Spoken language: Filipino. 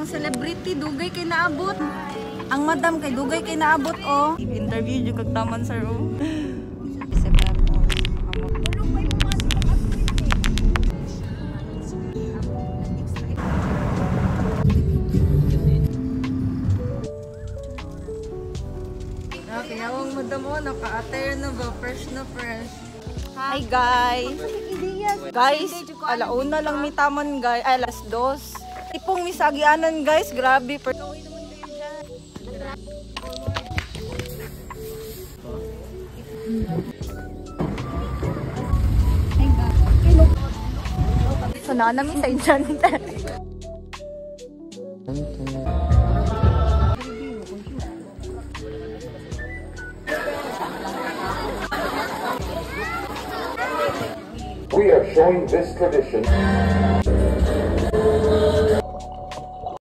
celebrity dugay kay naabot. Ang madam kay dugay kay naabot oh. Interview jud kag taman sir oh. Okay, awang madam oh, naka-attire na ba? Fresh na fresh. Hi guys! Guys, alauna lang mi taman guys. Ay, alas 2. Tipong misagianan guys, grabe. Sana namin sa dyan. We are showing this tradition.